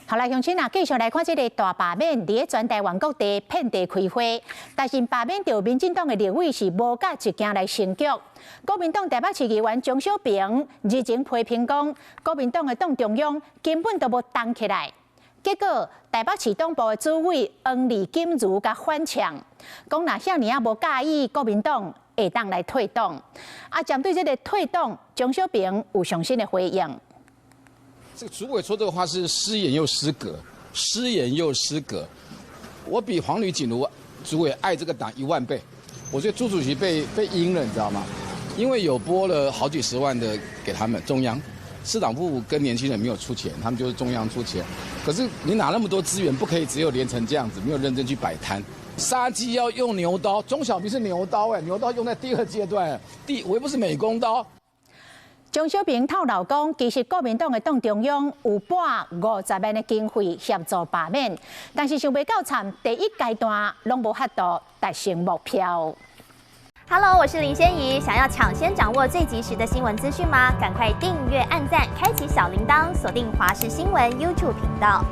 好来，乡亲啊，继续来看这个大罢免，伫咧全台湾各地遍地开花。但是罢免掉民进党的立委是无甲一件来成局。国民党台北市议员张小平日前批评讲，国民党的党中央根本都无动起来。结果台北市党部的主委黄丽金如甲反呛，讲若遐尔啊无介意国民党会当来退党。啊，针对这个退党，张小平有上新的回应。 这个主委说这个话是失言又失格，失言又失格。我比黄吕锦如主委爱这个党10000倍。我觉得朱主席被阴了，你知道吗？因为有拨了好几十万的给他们中央，市党部跟年轻人没有出钱，他们就是中央出钱。可是你拿那么多资源，不可以只有连成这样子，没有认真去摆摊。杀鸡要用牛刀，钟小平是牛刀牛刀用在第2阶段，我又不是美工刀。 张小平透露讲，其实国民党的党中央有拨50万的经费协助罢免，但是想袂到惨，第1阶段拢无法度达成目标。Hello， 我是林仙怡，想要抢先掌握最及时的新闻资讯吗？赶快订阅、按赞、开启小铃铛，锁定华视新闻 YouTube 频道。